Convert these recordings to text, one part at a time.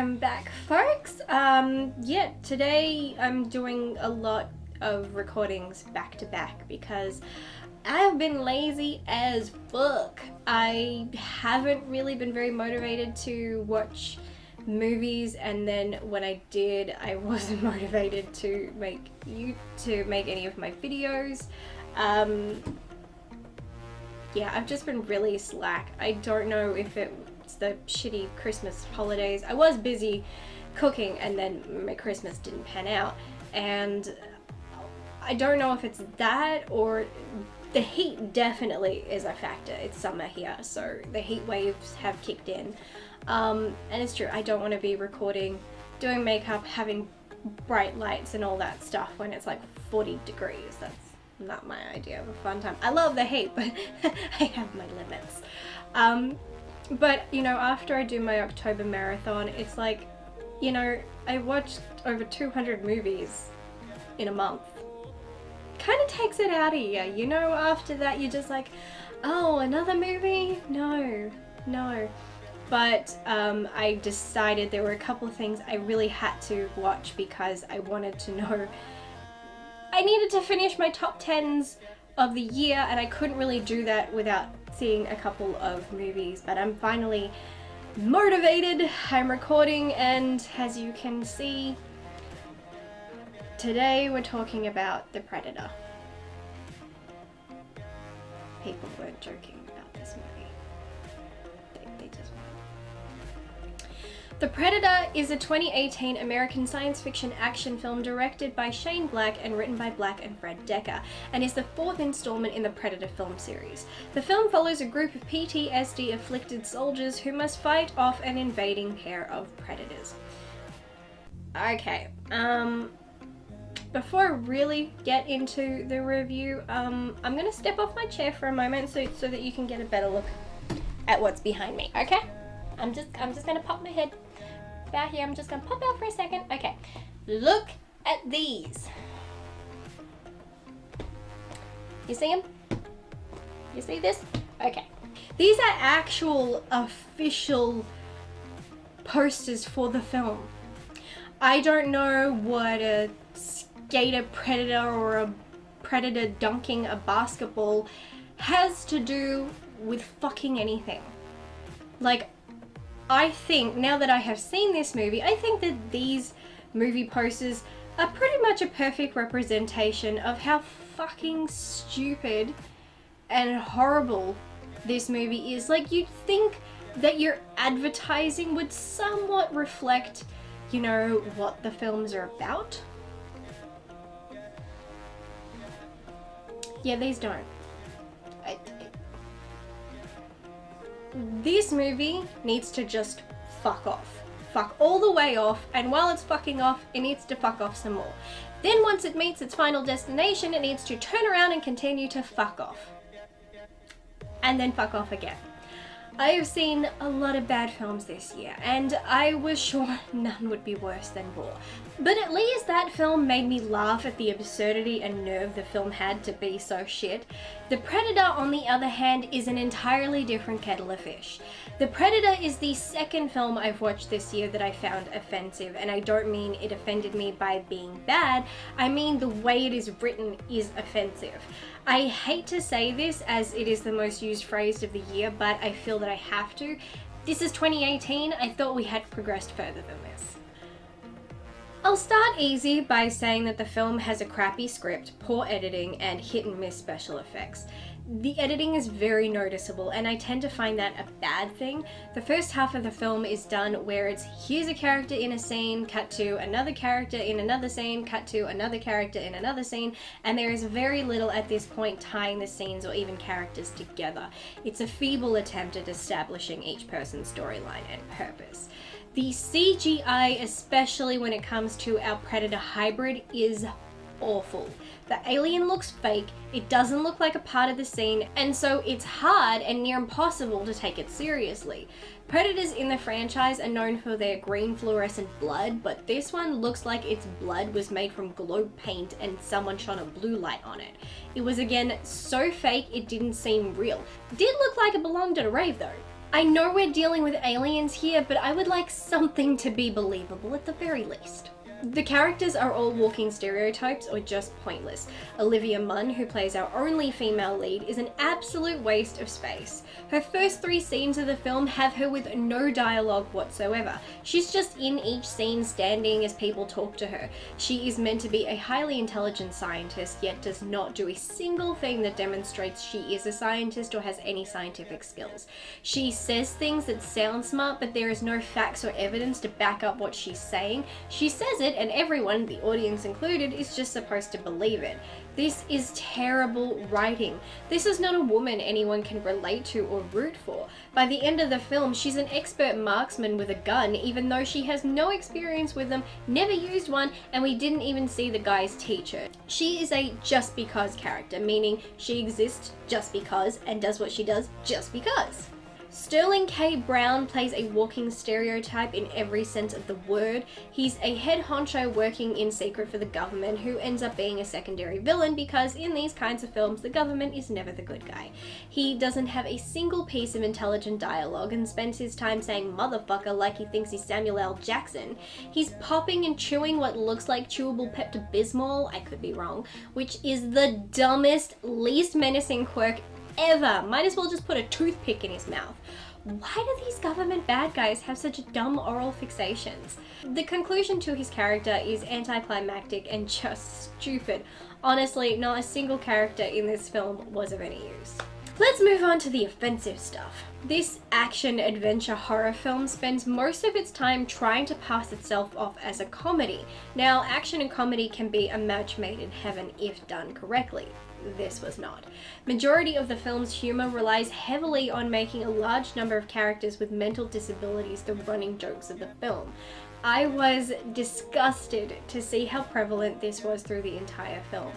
Welcome back, folks. Yeah, today I'm doing a lot of recordings back to back because I have been lazy as fuck. I haven't really been very motivated to watch movies, and then when I did, I wasn't motivated to make any of my videos. Yeah, I've just been really slack. I don't know if it's the shitty Christmas holidays. I was busy cooking and then my Christmas didn't pan out, and I don't know if it's that or the heat definitely is a factor. It's summer here, so the heat waves have kicked in. And it's true, I don't want to be recording, doing makeup, having bright lights and all that stuff when it's like 40 degrees. That's not my idea of a fun time. I love the heat, but I have my limits. But you know, after I do my October marathon, it's like, you know, I watched over 200 movies in a month. Kind of takes it out of you, you know. After that you're just like, oh, another movie? No. But I decided there were a couple of things I really had to watch because I wanted to know. I needed to finish my top 10s of the year, and I couldn't really do that without seeing a couple of movies, but I'm finally motivated. I'm recording, and as you can see, today we're talking about The Predator. People weren't joking about this movie. They just weren't. The Predator is a 2018 American science fiction action film directed by Shane Black and written by Black and Fred Decker, and is the fourth installment in the Predator film series. The film follows a group of PTSD-afflicted soldiers who must fight off an invading pair of predators. Okay, before I really get into the review, I'm gonna step off my chair for a moment so that you can get a better look at what's behind me, okay? I'm just gonna pop my head out here. I'm just gonna pop out for a second. Okay, look at these. You see them? You see this? Okay. These are actual official posters for the film. I don't know what a skater predator or a predator dunking a basketball has to do with fucking anything. Like, I think, now that I have seen this movie, I think that these movie posters are pretty much a perfect representation of how fucking stupid and horrible this movie is. Like, you'd think that your advertising would somewhat reflect, you know, what the films are about. Yeah, these don't. This movie needs to just fuck off. Fuck all the way off, and while it's fucking off, it needs to fuck off some more. Then once it meets its final destination, it needs to turn around and continue to fuck off. And then fuck off again. I have seen a lot of bad films this year, and I was sure none would be worse than Raw. But at least that film made me laugh at the absurdity and nerve the film had to be so shit. The Predator, on the other hand, is an entirely different kettle of fish. The Predator is the second film I've watched this year that I found offensive, and I don't mean it offended me by being bad, I mean the way it is written is offensive. I hate to say this as it is the most used phrase of the year, but I feel that I have to. This is 2018, I thought we had progressed further than this. I'll start easy by saying that the film has a crappy script, poor editing, and hit and miss special effects. The editing is very noticeable, and I tend to find that a bad thing. The first half of the film is done where it's, here's a character in a scene, cut to another character in another scene, cut to another character in another scene, and there is very little at this point tying the scenes or even characters together. It's a feeble attempt at establishing each person's storyline and purpose. The CGI, especially when it comes to our Predator hybrid, is awful. The alien looks fake, it doesn't look like a part of the scene, and so it's hard and near impossible to take it seriously. Predators in the franchise are known for their green fluorescent blood, but this one looks like its blood was made from glow paint and someone shone a blue light on it. It was again so fake it didn't seem real. It did look like it belonged at a rave though. I know we're dealing with aliens here, but I would like something to be believable at the very least. The characters are all walking stereotypes or just pointless. Olivia Munn, who plays our only female lead, is an absolute waste of space. Her first 3 scenes of the film have her with no dialogue whatsoever. She's just in each scene standing as people talk to her. She is meant to be a highly intelligent scientist, yet does not do a single thing that demonstrates she is a scientist or has any scientific skills. She says things that sound smart, but there is no facts or evidence to back up what she's saying. She says it, and everyone, the audience included, is just supposed to believe it. This is terrible writing. This is not a woman anyone can relate to or root for. By the end of the film, she's an expert marksman with a gun, even though she has no experience with them, never used one, and we didn't even see the guys teach her. She is a just because character, meaning she exists just because and does what she does just because. Sterling K. Brown plays a walking stereotype in every sense of the word. He's a head honcho working in secret for the government who ends up being a secondary villain because in these kinds of films the government is never the good guy. He doesn't have a single piece of intelligent dialogue and spends his time saying motherfucker like he thinks he's Samuel L. Jackson. He's popping and chewing what looks like chewable Pepto-Bismol, I could be wrong, which is the dumbest, least menacing quirk ever. Might as well just put a toothpick in his mouth. Why do these government bad guys have such dumb oral fixations? The conclusion to his character is anticlimactic and just stupid. Honestly, not a single character in this film was of any use. Let's move on to the offensive stuff. This action-adventure horror film spends most of its time trying to pass itself off as a comedy. Now, action and comedy can be a match made in heaven if done correctly. This was not. Majority of the film's humor relies heavily on making a large number of characters with mental disabilities the running jokes of the film. I was disgusted to see how prevalent this was through the entire film.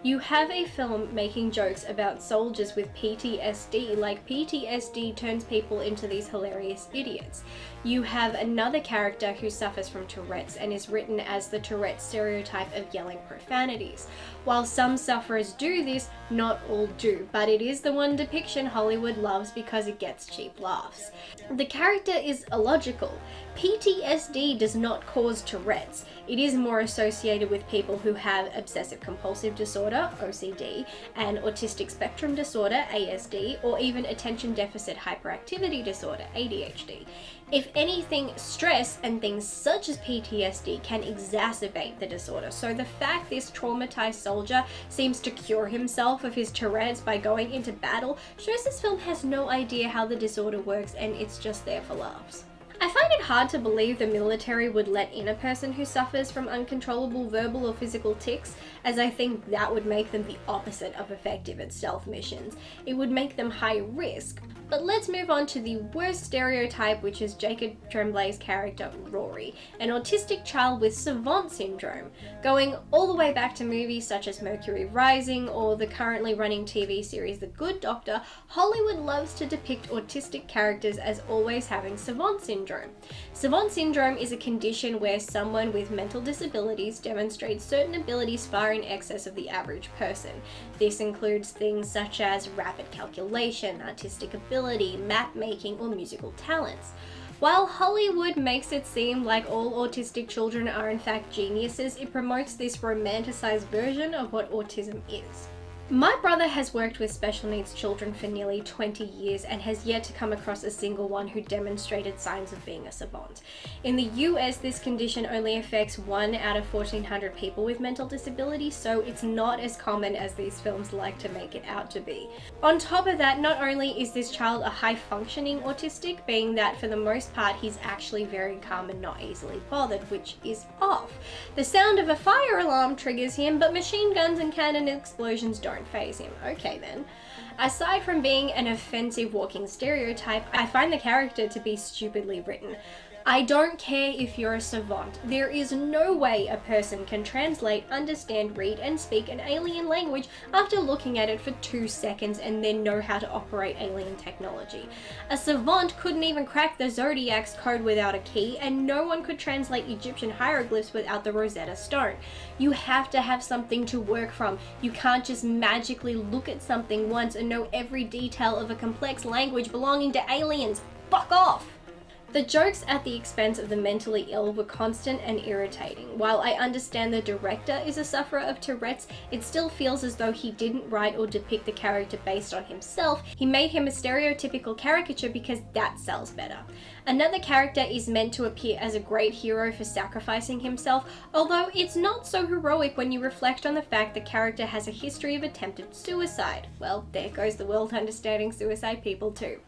You have a film making jokes about soldiers with PTSD, like PTSD turns people into these hilarious idiots. You have another character who suffers from Tourette's and is written as the Tourette stereotype of yelling profanities. While some sufferers do this, not all do, but it is the one depiction Hollywood loves because it gets cheap laughs. The character is illogical. PTSD does not cause Tourette's. It is more associated with people who have obsessive compulsive disorder, OCD, and autistic spectrum disorder, ASD, or even attention deficit hyperactivity disorder, ADHD. If anything, stress and things such as PTSD can exacerbate the disorder. So the fact this traumatized soldier seems to cure himself of his Tourette's by going into battle shows this film has no idea how the disorder works and it's just there for laughs. I find it hard to believe the military would let in a person who suffers from uncontrollable verbal or physical tics, as I think that would make them the opposite of effective at stealth missions. It would make them high risk. But let's move on to the worst stereotype, which is Jacob Tremblay's character, Rory, an autistic child with savant syndrome. Going all the way back to movies such as Mercury Rising or the currently running TV series The Good Doctor, Hollywood loves to depict autistic characters as always having savant syndrome. Savant syndrome is a condition where someone with mental disabilities demonstrates certain abilities far in excess of the average person. This includes things such as rapid calculation, artistic ability, map making, or musical talents. While Hollywood makes it seem like all autistic children are in fact geniuses, it promotes this romanticized version of what autism is. My brother has worked with special needs children for nearly 20 years and has yet to come across a single one who demonstrated signs of being a savant. In the US, this condition only affects 1 out of 1,400 people with mental disabilities, so it's not as common as these films like to make it out to be. On top of that, not only is this child a high-functioning autistic, being that for the most part he's actually very calm and not easily bothered, which is off. The sound of a fire alarm triggers him, but machine guns and cannon explosions don't phase him. Okay then. Aside from being an offensive walking stereotype, I find the character to be stupidly written. I don't care if you're a savant. There is no way a person can translate, understand, read, and speak an alien language after looking at it for 2 seconds and then know how to operate alien technology. A savant couldn't even crack the Zodiac's code without a key, and no one could translate Egyptian hieroglyphs without the Rosetta Stone. You have to have something to work from. You can't just magically look at something once and know every detail of a complex language belonging to aliens. fuck off. The jokes at the expense of the mentally ill were constant and irritating. While I understand the director is a sufferer of Tourette's, it still feels as though he didn't write or depict the character based on himself. He made him a stereotypical caricature because that sells better. Another character is meant to appear as a great hero for sacrificing himself, although it's not so heroic when you reflect on the fact the character has a history of attempted suicide. Well, there goes the world understanding suicide people too.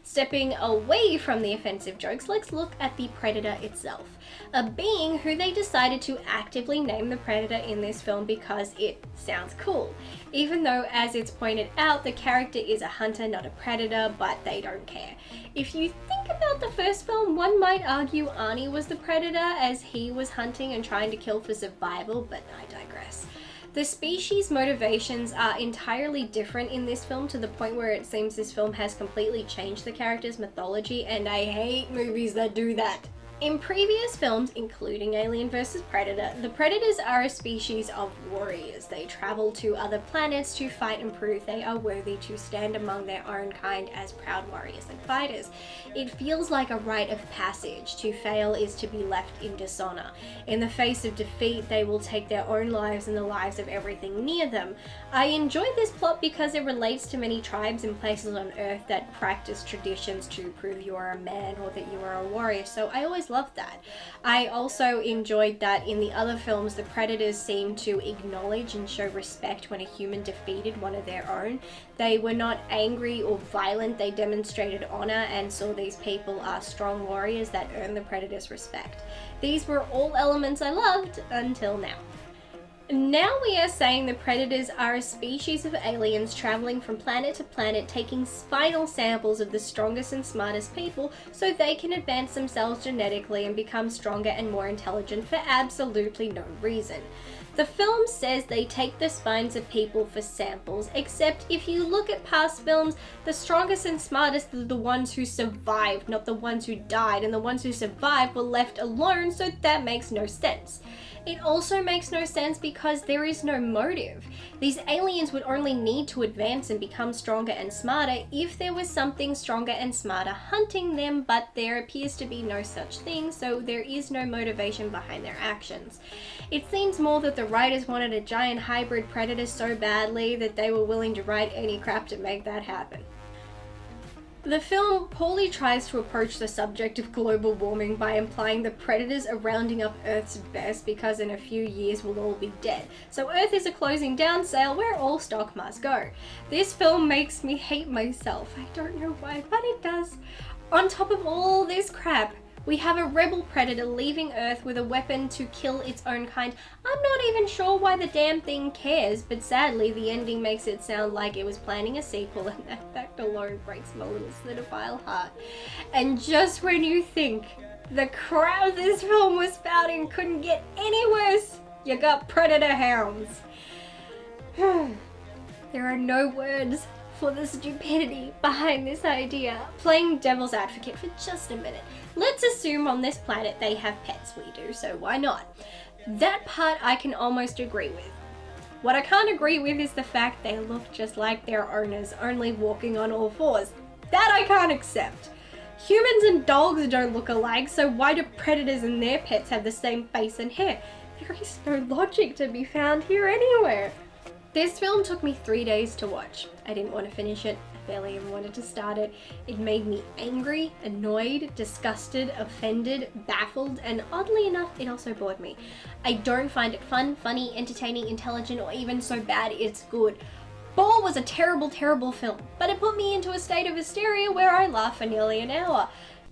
Stepping away from the offensive jokes, let's look at the Predator itself. A being who they decided to actively name the Predator in this film because it sounds cool. Even though, as it's pointed out, the character is a hunter, not a predator, but they don't care. If you think about the first film, one might argue Arnie was the predator as he was hunting and trying to kill for survival, but I digress. The species' motivations are entirely different in this film, to the point where it seems this film has completely changed the character's mythology, and I hate movies that do that. In previous films, including Alien vs. Predator, the Predators are a species of warriors. They travel to other planets to fight and prove they are worthy to stand among their own kind as proud warriors and fighters. It feels like a rite of passage. To fail is to be left in dishonor. In the face of defeat, they will take their own lives and the lives of everything near them. I enjoy this plot because it relates to many tribes and places on Earth that practice traditions to prove you are a man or that you are a warrior, so I always loved that. I also enjoyed that in the other films the Predators seemed to acknowledge and show respect when a human defeated one of their own. They were not angry or violent, they demonstrated honor and saw these people are strong warriors that earn the Predators' respect. These were all elements I loved until now. Now we are saying the Predators are a species of aliens traveling from planet to planet, taking spinal samples of the strongest and smartest people so they can advance themselves genetically and become stronger and more intelligent for absolutely no reason. The film says they take the spines of people for samples, except if you look at past films, the strongest and smartest are the ones who survived, not the ones who died, and the ones who survived were left alone, so that makes no sense. It also makes no sense because there is no motive. These aliens would only need to advance and become stronger and smarter if there was something stronger and smarter hunting them, but there appears to be no such thing, so there is no motivation behind their actions. It seems more that the writers wanted a giant hybrid predator so badly that they were willing to write any crap to make that happen. The film poorly tries to approach the subject of global warming by implying the predators are rounding up Earth's best because in a few years we'll all be dead. So Earth is a closing down sale where all stock must go. This film makes me hate myself. I don't know why, but it does. On top of all this crap, we have a rebel predator leaving Earth with a weapon to kill its own kind. I'm not even sure why the damn thing cares, but sadly the ending makes it sound like it was planning a sequel, and that fact alone breaks my little cinephile heart. And just when you think the crap this film was spouting couldn't get any worse, you got predator hounds. There are no words for the stupidity behind this idea. Playing devil's advocate for just a minute. Let's assume on this planet they have pets. We do, so why not? That part I can almost agree with. What I can't agree with is the fact they look just like their owners, only walking on all fours. That I can't accept. Humans and dogs don't look alike, so why do predators and their pets have the same face and hair? There is no logic to be found here anywhere. This film took me 3 days to watch. I didn't want to finish it. I barely even wanted to start it. It made me angry, annoyed, disgusted, offended, baffled, and oddly enough, it also bored me. I don't find it fun, funny, entertaining, intelligent, or even so bad it's good. Ball was a terrible, terrible film, but it put me into a state of hysteria where I laughed for nearly an hour.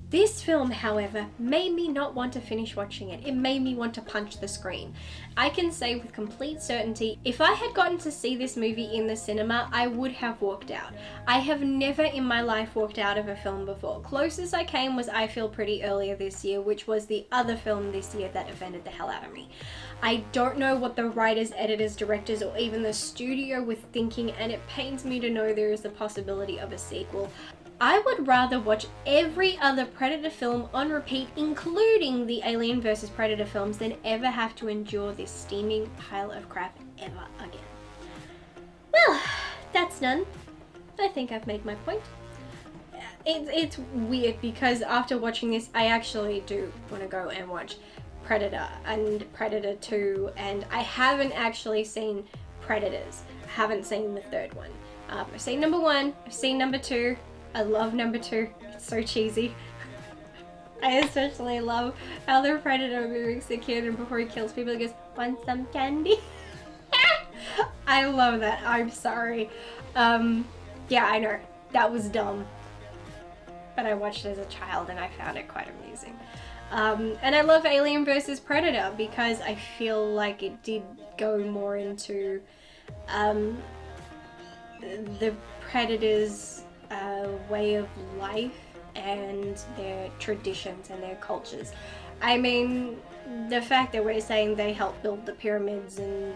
This film, however, made me not want to finish watching it. It made me want to punch the screen. I can say with complete certainty, if I had gotten to see this movie in the cinema, I would have walked out. I have never in my life walked out of a film before. Closest I came was I Feel Pretty earlier this year, which was the other film this year that offended the hell out of me. I don't know what the writers, editors, directors, or even the studio were thinking, and it pains me to know there is the possibility of a sequel. I would rather watch every other Predator film on repeat, including the Alien vs. Predator films, than ever have to endure this steaming pile of crap ever again. Well, that's done. I think I've made my point. it's weird because after watching this, I actually do want to go and watch Predator and Predator 2, and I haven't actually seen Predators. I haven't seen the third one. I've seen number 1, I've seen number 2. I love number 2. It's so cheesy. I especially love how the Predator mimics the kid, and before he kills people, he goes, "Want some candy?" I love that. I'm sorry. Yeah, I know. That was dumb. But I watched it as a child and I found it quite amusing. And I love Alien vs. Predator because I feel like it did go more into the Predators' way of life and their traditions and their cultures. I mean, the fact that we're saying they helped build the pyramids and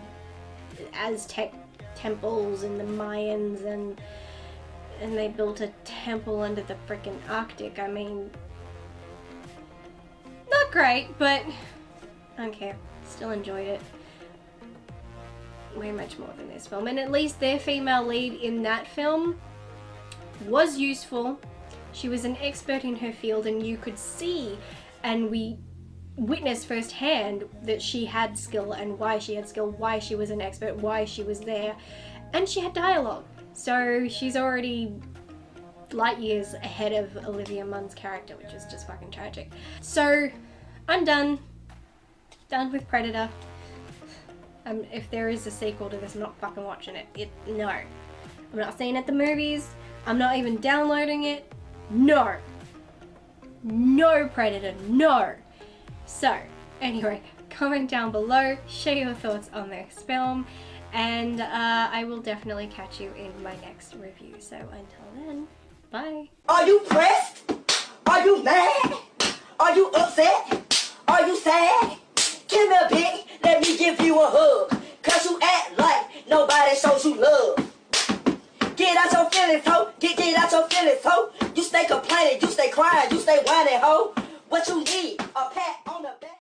Aztec temples and the Mayans and they built a temple under the freaking Arctic. I mean, not great, but I don't care. Still enjoyed it way much more than this film. And at least their female lead in that film was useful. She was an expert in her field, and you could see, and we witnessed firsthand that she had skill and why she had skill, why she was an expert, why she was there, and she had dialogue. So she's already light years ahead of Olivia Munn's character, which is just fucking tragic. So I'm done with Predator. If there is a sequel to this, I'm not fucking watching it. No. I'm not seeing it at the movies. I'm not even downloading it. No. No Predator, no. So, anyway, comment down below, share your thoughts on this film, and I will definitely catch you in my next review. So until then, bye. Are you pressed? Are you mad? Are you upset? Are you sad? Give me a pic, let me give you a hug. Cause you act like nobody shows you love. Get out your feelings, ho. Get out your feelings, ho. You stay complaining, you stay crying, you stay whining, ho. What you need, a pat on the